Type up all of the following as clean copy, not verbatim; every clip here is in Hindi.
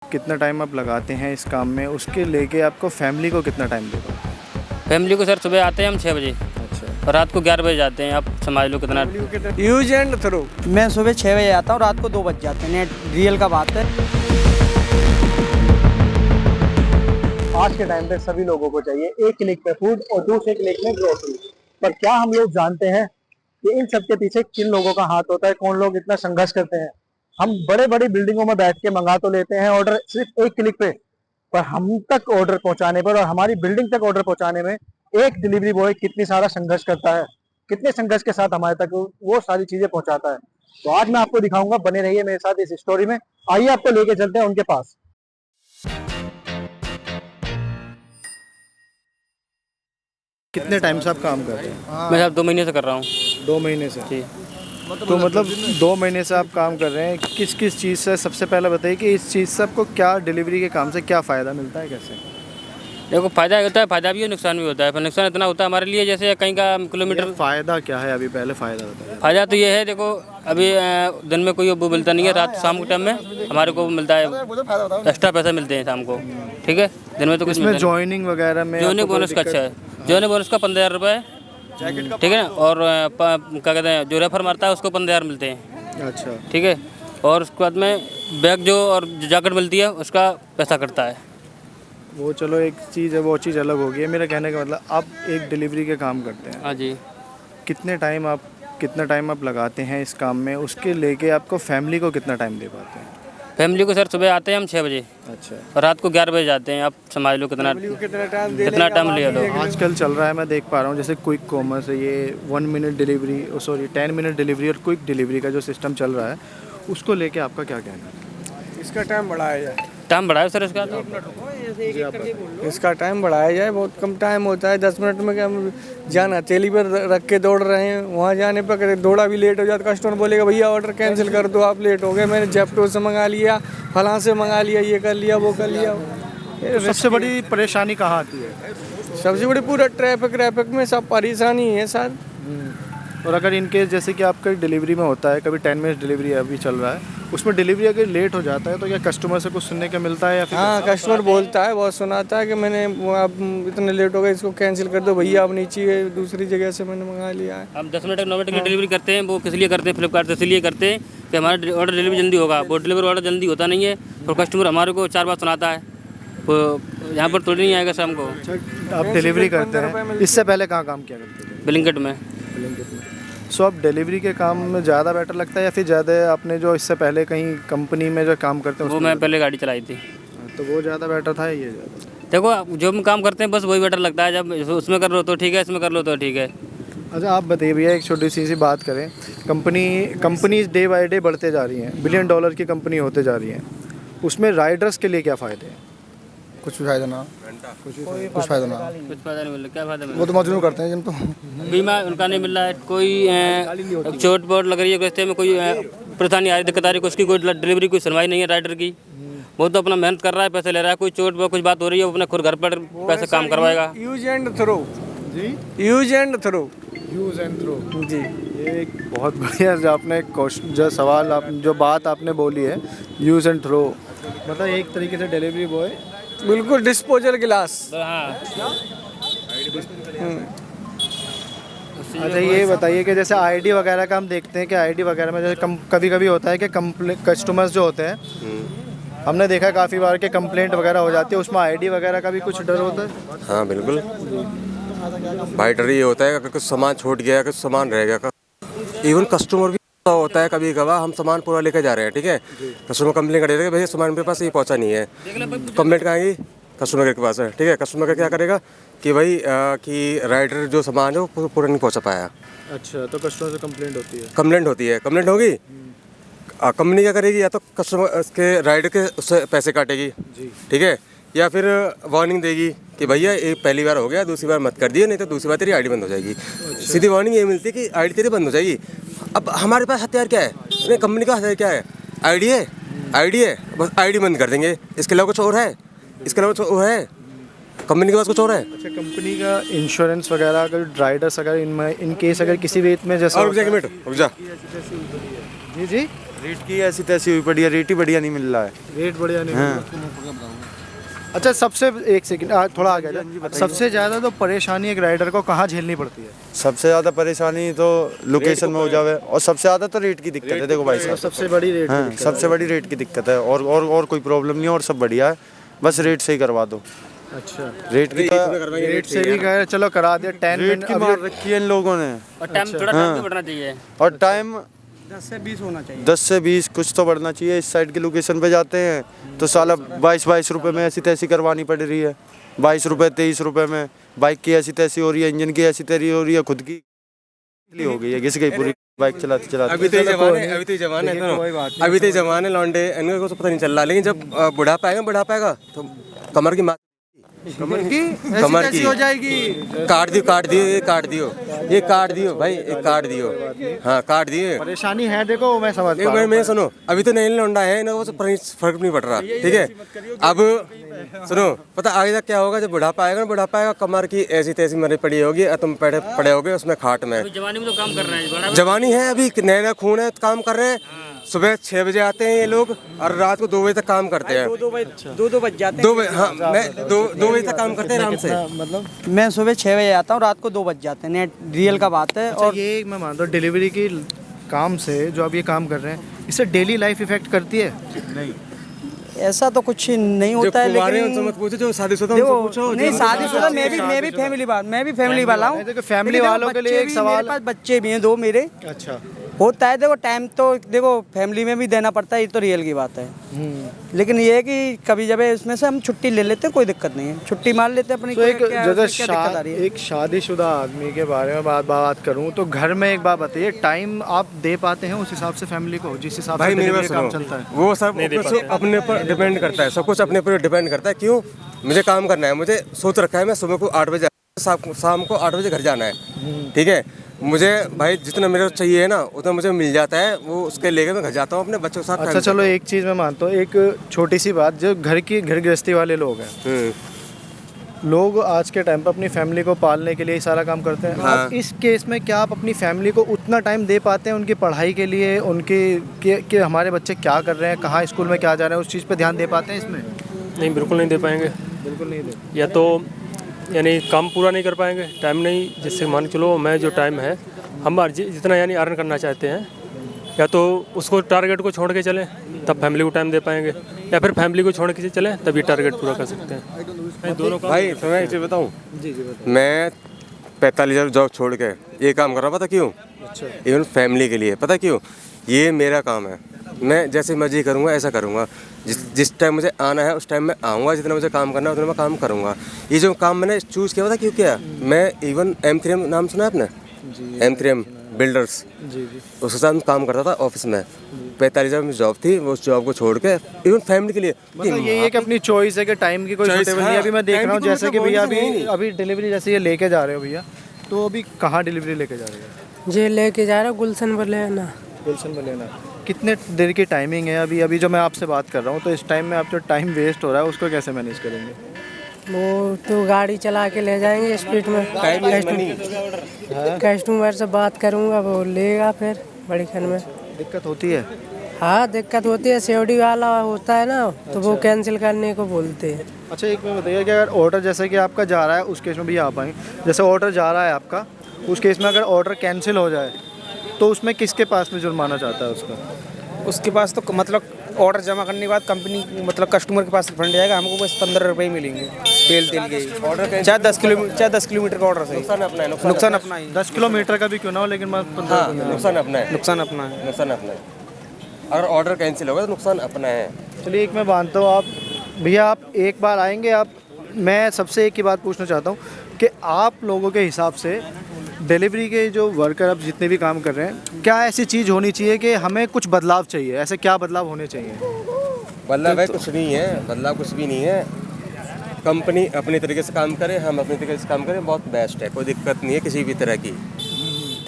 कितना टाइम आप लगाते हैं इस काम में, उसके लेके आपको फैमिली को कितना टाइम देगा? फैमिली को सर सुबह आते हैं हम 6 बजे अच्छा। और रात को 11 बजे जाते हैं। आप समझ लो कितना। Use and throw. मैं सुबह 6 बजे आता हूँ, रात को 2 बज जाते हैं। नेट रियल का बात है। आज के टाइम पे सभी लोगों को चाहिए एक क्लिक पे फूड और दूसरे क्लिक में ग्रोसरी। पर क्या हम लोग जानते हैं कि इन सब के पीछे किन लोगों का हाथ होता है, कौन लोग इतना संघर्ष करते हैं? हम बड़े बड़ी बिल्डिंगों में बैठ के मंगा तो लेते हैं ऑर्डर सिर्फ एक क्लिक पे, पर हम तक ऑर्डर पहुंचाने पर और हमारी बिल्डिंग तक ऑर्डर पहुंचाने में एक डिलीवरी बॉय कितनी सारा संघर्ष करता है, कितने संघर्ष के साथ हमारे तक वो सारी चीजें पहुंचाता है। तो आज मैं आपको दिखाऊंगा, बने रहिए मेरे साथ इस स्टोरी में। आइए आपको लेके चलते हैं उनके पास। कितने टाइम से आप काम कर रहे हैं? मैं साहब 2 महीने से कर रहा हूँ 2 महीने से। जी। तो मतलब 2 महीने से आप काम कर रहे हैं, किस किस चीज़ से? सबसे पहले बताइए कि इस चीज़ से आपको क्या, डिलीवरी के काम से क्या फ़ायदा मिलता है, कैसे? देखो फ़ायदा होता है, फ़ायदा भी है, नुकसान भी होता है। पर नुकसान इतना होता है हमारे लिए, जैसे कहीं का किलोमीटर। फ़ायदा क्या है अभी, पहले फ़ायदा बताइए। फ़ायदा तो ये है, देखो अभी दिन में कोई वो मिलता नहीं है, रात शाम के टाइम में हमारे को मिलता है, एक्स्ट्रा पैसा मिलते हैं शाम को। ठीक है, दिन में तो कुछ इसमें जॉइनिंग वगैरह में जॉइनिंग आपको कोई बोनस का अच्छा दिक्कत? है। जॉइनिंग बोनस का 15,000 रुपये है। ठीक है ना। और क्या कहते हैं, जो रेफर मारता है उसको 15,000 मिलते हैं। अच्छा। ठीक है। और उसके बाद में बैग जो और जैकेट मिलती है उसका पैसा कटता है। वो चलो एक चीज़ है, वो चीज़ अलग होगी। मेरा कहने का मतलब, आप एक डिलीवरी के काम करते हैं, हाँ जी। कितना टाइम आप लगाते हैं इस काम में, उसके लेके आपको फैमिली को कितना टाइम दे पाते हैं? फैमिली को सर सुबह आते हैं हम 6 बजे अच्छा। और रात को 11 बजे जाते हैं। आप समझ लो कितना टाइम ले लो। आजकल चल रहा है, मैं देख पा रहा हूँ, जैसे क्विक कॉमर्स है, ये 1 मिनट डिलीवरी, 10 मिनट डिलीवरी और क्विक डिलीवरी का जो सिस्टम चल रहा है, उसको लेके आपका क्या कहना है? इसका टाइम बढ़ाया जाए। टाइम बढ़ाओ सर इसका। इसका टाइम बढ़ाया जाए। बहुत कम टाइम होता है, 10 मिनट में। क्या हम जाना हथेली पर रख के दौड़ रहे हैं, वहाँ जाने पर दौड़ा भी लेट हो जाता, कस्टमर बोलेगा भैया ऑर्डर कैंसिल कर दो, आप लेट हो गए, मैंने जेप्टो से मंगा लिया, फलां से मंगा लिया, ये कर लिया, वो कर लिया। तो सबसे बड़ी परेशानी कहाँ आती है? सबसे बड़ी पूरा ट्रैफिक में सब परेशानी है सर। और अगर इनकेस जैसे कि आपका डिलीवरी में होता है, कभी 10 मिनट डिलीवरी अभी चल रहा है, उसमें डिलीवरी अगर लेट हो जाता है तो क्या कस्टमर से कुछ सुनने का मिलता है या फिर? हाँ, कस्टमर बोलता है, बहुत सुनाता है कि मैंने आप इतने लेट हो गए, इसको कैंसिल कर दो भैया, आप नीचे दूसरी जगह से मैंने मंगा लिया है। हम 10 मिनट 9 मिनट की डिलीवरी करते हैं। वो किस लिए करते हैं? फ्लिपकार्ट से इसलिए करते हैं कि हमारा ऑर्डर डिलीवरी जल्दी होगा। वो डिलीवरी ऑर्डर जल्दी होता नहीं है और कस्टमर हमारे को 4 बार सुनाता है, तो यहाँ पर थोड़ी नहीं आएगा शाम को। आप डिलीवरी करते हैं, इससे पहले कहाँ काम किया करते थे? ब्लिंकिट में। सो आप डिलीवरी के काम में ज़्यादा बेटर लगता है या फिर ज़्यादा आपने जो इससे पहले कहीं कंपनी में जो काम करते हैं वो मैं पहले गाड़ी चलाई थी, तो वो ज़्यादा बेटर था, ये ज़्यादा? देखो जो हम काम करते हैं बस वही बेटर लगता है। जब उसमें कर लो तो ठीक है, इसमें कर लो तो ठीक है। अच्छा, आप बताइए भैया, एक छोटी सी बात करें, कंपनीज डे बाय डे बढ़ते जा रही हैं, $1 बिलियन की कंपनी होते जा रही हैं, उसमें राइडर्स के लिए क्या फ़ायदे हैं? कुछ फायदा ना, कुछ फायदा ना, कुछ फायदा नहीं मिल रहा। क्या फायदा मिल वो तो मजदूर करते हैं जिन तो। बीमा उनका नहीं मिल रहा है। कोई चोट वोट लग रही है रास्ते में, कोई परेशानी आ रही, दिक्कत आ रही है, उसकी कोई डिलीवरी कोई सुनवाई नहीं है राइडर की। वो तो अपना मेहनत कर रहा है, पैसे ले रहा है। कोई चोट वोट कुछ बात हो रही है, वो अपने खुद घर पर पैसे काम करवाएगा। यूज एंड थ्रो जी, use and throw use and throw जी। ये एक बहुत बढ़िया जो आपने क्वेश्चन, जो सवाल आप, जो बात आपने बोली है, यूज़ एंड थ्रो, मतलब एक तरीके से डिलीवरी बॉय बिल्कुल डिस्पोजल गिलास। हाँ। अच्छा, ये बताइए कि जैसे आईडी वगैरह का हम देखते हैं कि आईडी वगैरह में जैसे कभी कभी होता है कि कस्टमर्स जो होते हैं, हमने देखा है काफ़ी बार कि कंप्लेंट वगैरह हो जाती है, उसमें आईडी वगैरह का भी कुछ डर होता है? हाँ बिल्कुल भाई, डर ये होता है कि कुछ सामान छूट गया, कुछ सामान रह गया। इवन कस्टमर भी होता है, कभी कभार हम सामान पूरा लेकर जा रहे हैं, ठीक है, कस्टमर कंप्लेंट करेगा कि भैया सामान मेरे पास ये पहुंचा नहीं है। कंप्लेंट कहाँ आएगी? कस्टमर के पास है, ठीक है। कस्टमर का क्या करेगा कि भाई कि राइडर जो सामान है वो पूरा नहीं पहुंचा पाया। अच्छा, तो कस्टमर से कंप्लेंट होती है? कंप्लेंट होगी। कंपनी क्या करेगी? या तो कस्टमर के राइडर के उससे पैसे काटेगी, ठीक है, या फिर वार्निंग देगी कि भैया ये पहली बार हो गया, दूसरी बार मत कर दिए, नहीं तो दूसरी बार तेरी आईडी बंद हो जाएगी। सीधी वार्निंग ये मिलती है कि आईडी तेरी बंद हो जाएगी। अब हमारे पास हथियार क्या है? नहीं, कंपनी का हथियार क्या है? आईडी है, बस आईडी बंद कर देंगे। इसके अलावा कुछ और है? कंपनी के पास कुछ और है? अच्छा, कंपनी का इंश्योरेंस वगैरह, अगर राइडर्स अगर इन केस अगर किसी भी में जैसा रुक जा। जी जी रेट की ऐसी तैसी हुई पड़ी है, रेट ही बढ़िया नहीं मिल रहा है। रेट बढ़िया नहीं हाँ। मिल रहा। अच्छा, सबसे एक सेकंड थोड़ा आगे जा। सबसे ज़्यादा तो परेशानी एक राइडर को कहाँ झेलनी पड़ती है? सबसे ज़्यादा परेशानी तो लोकेशन में हो जावे, और सबसे ज़्यादा तो रेट की दिक्कत है। देखो भाई साहब, सबसे बड़ी रेट हाँ, सबसे बड़ी रेट की दिक्कत है, और कोई प्रॉब्लम नहीं है, और सब बढ़िया है, बस रेट सही करवा दो। अच्छा, रेट की तो रेट से भी कह चलो करा दिया। 10 रेट मिनट की मार रखी है इन लोगों ने, और टाइम थोड़ा टाइम भी बढ़ना चाहिए। और टाइम 10 से 20 होना चाहिए। 10 से 20 कुछ तो बढ़ना चाहिए। इस साइड की लोकेशन पे जाते हैं तो साला 22 रुपए में ऐसी तैसी करवानी पड़ रही है। 22 रुपए 23 रुपए में बाइक की ऐसी तैसी हो रही है, इंजन की ऐसी तैसी हो रही है, खुद की हो गई है, घिस गई पूरी बाइक चलाते चलाते। अभी तो ये जमाने लौंडे इनको तो पता नहीं चल रहा, लेकिन जब बुढ़ापा आएगा तो कमर की कमर की हो जाएगी। काट दियो भाई, एक काट दियो। हाँ, काट दिए। परेशानी है, देखो मैं समझ पा एक रहा बार हूँ। मैं सुनो, अभी तो नए लौंडा है, इनको तो फर्क नहीं पड़ रहा, ठीक है। अब सुनो, पता आगे तक क्या होगा, जब बुढ़ापा आएगा कमर की ऐसी तैसी मरी पड़ी होगी, और तुम पड़े होगे उसमें खाट में। जवानी में तो काम कर रहे हैं, जवानी है, अभी नया खून है, काम कर रहे हैं। सुबह 6 बजे आते हैं ये लोग, और रात को 2 बजे तक काम करते हैं। 2 बज जाते हैं। 2 बजे, हाँ, मैं 2 बजे तक काम करते हैं आराम से। मतलब मैं सुबह 6 बजे आता हूँ, रात को 2 बज जाते हैं, नेट रियल का बात है। और और ये मैं मानता हूँ डिलीवरी की काम से जो आप ये काम कर रहे हैं, इससे डेली लाइफ इफेक्ट करती है? नहीं, ऐसा तो कुछ नहीं होता है, लेकिन पूछो, जो शादीशुदा देखो नहीं, शादीशुदा मैं भी फैमिली वाला हूँ। देखो फैमिली वालों के लिए एक सवाल, मेरे पास बच्चे भी हैं 2 मेरे। अच्छा, होता है, देखो टाइम तो देखो फैमिली में भी देना पड़ता है, ये तो रियल की बात है। लेकिन ये है कि कभी जब इसमें से हम छुट्टी ले लेते हैं, कोई दिक्कत नहीं है, छुट्टी मार लेते हैं अपनी। तो एक क्या दिक्कत आ रही है? एक शादीशुदा आदमी के बारे में बात करूं तो घर में एक बात बताइए, टाइम आप दे पाते हैं उस हिसाब से फैमिली को, जिस हिसाब से भाई मेरी बात डिलीवरी काम सुनो, चलता है? वो सब अपने पर डिपेंड करता है, सब कुछ अपने पर डिपेंड करता है। क्यों? मुझे काम करना है, मुझे सोच रखा है मैं सुबह को 8 बजे, शाम को 8 बजे घर जाना है, ठीक है। मुझे भाई जितना मेरे को चाहिए है ना, उतना मुझे मिल जाता है, वो उसके लेके मैं घर जाता हूँ अपने बच्चों के साथ। अच्छा चलो, एक चीज़ मैं मानता हूँ, एक छोटी सी बात, जो घर गृहस्थी वाले लोग हैं, लोग आज के टाइम पर अपनी फैमिली को पालने के लिए ही सारा काम करते हैं। हाँ। आप इस केस में क्या आप अपनी फैमिली को उतना टाइम दे पाते हैं उनकी पढ़ाई के लिए, उनके कि हमारे बच्चे क्या कर रहे हैं, कहाँ स्कूल में क्या जा रहे हैं, उस चीज़ पे ध्यान दे पाते हैं इसमें? नहीं, बिल्कुल नहीं दे पाएंगे। बिल्कुल नहीं दे। या तो यानी काम पूरा नहीं कर पाएंगे, टाइम नहीं, जिससे मान के चलो मैं जो टाइम है हम जितना यानी अर्न करना चाहते हैं, या तो उसको टारगेट को छोड़ के चलें तब फैमिली को टाइम दे पाएंगे, या फिर फैमिली को छोड़ के चलें तभी टारगेट पूरा कर सकते हैं। दोनों का भाई तो मैं एक बताऊँ, मैं 45 हज़ार जॉब छोड़ के ये काम कर रहा, पता क्यों? अच्छा, इवन फैमिली के लिए, पता क्यों? ये मेरा काम है, मैं जैसे मर्जी करूँगा ऐसा करूँगा, जिस टाइम मुझे आना है उस टाइम मैं आऊँगा, जितना मुझे काम करना है उतना मैं काम करूँगा। ये जो काम मैंने चूज़ किया, पता क्यों किया? मैं इवन M3M नाम सुना है आपने? M3M बिल्डर्स, जी जी, उसके साथ मैं काम करता था ऑफिस में। 45 हज़ार में जॉब थी, वो उस जॉब को छोड़ के इवन फैमिली के लिए। मतलब ये है कि अपनी चॉइस है कि टाइम की कोई Choice, सुटेबल नहीं है। अभी मैं देख time रहा हूँ की कोई जैसे कि मतलब भैया वो नहीं। अभी डिलीवरी जैसे ये लेके जा रहे हो भैया, तो अभी कहाँ डिलीवरी लेके जा रहे हो? जे लेके जा रहा गुलशन पर लेना। गुलशन में लेना। कितने देर की टाइमिंग है अभी जो मैं आपसे बात कर रहा हूँ, तो इस टाइम में आप जो टाइम वेस्ट हो रहा है उसको कैसे मैनेज करेंगे? वो तो गाड़ी चला के ले जाएंगे स्पीड में, कस्टमर से बात करूँगा, वो लेगा फिर बड़ी खन में। दिक्कत होती है? हाँ दिक्कत होती है, सीओडी वाला होता है ना, तो वो कैंसिल करने को बोलते हैं। अच्छा, एक मैं बताइए कि अगर ऑर्डर जैसे कि आपका जा रहा है, उस केस में भी आप आएँ, जैसे ऑर्डर जा रहा है आपका, उस केस में अगर ऑर्डर कैंसिल हो जाए तो उसमें किसके पास में जुर्माना चाहता है उसका? उसके पास तो मतलब ऑर्डर जमा करने के बाद कंपनी मतलब कस्टमर के पास रिफंड जाएगा, हमको बस 15 रुपये ही मिलेंगे तेल के। ऑर्डर चाहे 10 किलोमीटर का ऑर्डर सही, नुकसान अपना ही। 10 किलोमीटर का भी क्यों ना हो, लेकिन नुकसान अपना है, नुकसान अपना है। अगर ऑर्डर कैंसिल होगा तो नुकसान अपना है। चलिए, एक मैं मानता हूँ, आप भैया आप एक बार आएंगे, आप मैं सबसे एक ही बात पूछना चाहता हूँ कि आप लोगों के हिसाब से डिलीवरी के जो वर्कर अब जितने भी काम कर रहे हैं, क्या ऐसी चीज़ होनी चाहिए कि हमें कुछ बदलाव चाहिए? ऐसे क्या बदलाव होने चाहिए? बदलाव भाई कुछ नहीं है, बदलाव कुछ भी नहीं है। कंपनी अपने तरीके से काम करे, हम अपने तरीके से काम करें, बहुत बेस्ट है, कोई दिक्कत नहीं है किसी भी तरह की,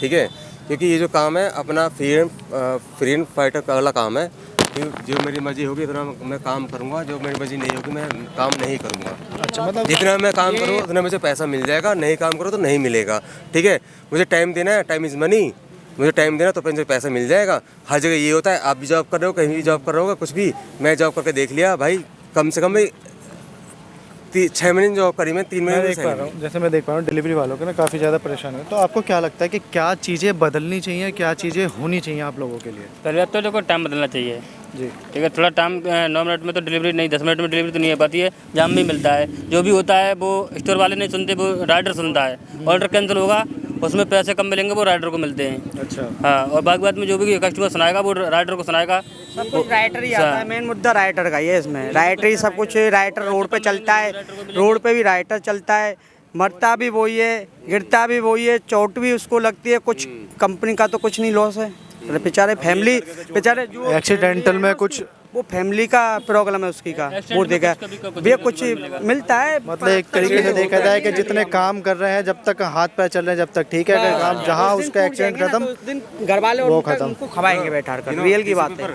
ठीक है। क्योंकि ये जो काम है अपना फ्रीडम फाइटर का वाला काम है, जो मेरी मर्जी होगी उतना मैं काम करूँगा, जो मेरी मर्जी नहीं होगी मैं काम नहीं करूँगा। अच्छा, मतलब जितना मैं काम करूँ उतना मुझे पैसा मिल जाएगा, नहीं काम करो तो नहीं मिलेगा, ठीक है। मुझे टाइम देना है, टाइम इज़ मनी, मुझे टाइम देना तो मुझे पैसा मिल जाएगा। हर जगह ये होता है, आप भी जॉब कर रहे हो, कहीं भी जॉब कर रहे हो, कुछ भी। मैं जॉब करके देख लिया भाई, कम से कम भाई 6 महीने जॉब करी मैं, 3 मैं महीने देख पा रहा हूँ, जैसे मैं देख पा रहा हूँ डिलीवरी वालों के ना काफ़ी ज़्यादा परेशान है। तो आपको क्या लगता है कि क्या चीज़ें बदलनी चाहिए, क्या चीज़ें होनी चाहिए आप लोगों के लिए? पहले तो देखो टाइम बदलना चाहिए। जी ठीक है, थोड़ा टाइम 9 मिनट में तो डिलीवरी नहीं, 10 मिनट में डिलीवरी तो नहीं हो पाती है, जाम भी मिलता है। जो भी होता है वो स्टोर वाले नहीं सुनते, वो राइडर सुनता है। ऑर्डर कैंसिल होगा, उसमें पैसे कम मिलेंगे, वो राइडर को मिलते हैं। अच्छा। हाँ, और बाकी बात में जो भी कस्टमर सुनाएगा वो राइडर को सुनाएगा। सब कुछ राइटर ही आता है, मेन मुद्दा राइटर का ही है इसमें। राइटर ही सब कुछ, राइटर रोड पे चलता है, रोड पे भी राइटर चलता है, मरता भी वही है, गिरता भी वही है, चोट भी उसको लगती है। कुछ कंपनी का तो कुछ नहीं लॉस है, बेचारे फैमिली, बेचारे जो एक्सीडेंटल में कुछ वो फैमिली का प्रॉब्लम है उसकी का, वो देखा भैया कुछ मिलता है। मतलब एक तरीके से देखा जाए कि जितने काम कर रहे हैं जब तक हाथ पैर चल रहे हैं जब तक ठीक है, अगर काम जहाँ उसका एक्सीडेंट खत्म उस दिन घर वाले वो उनको खत्म। खवाएंगे बैठा कर, रियल की बात है।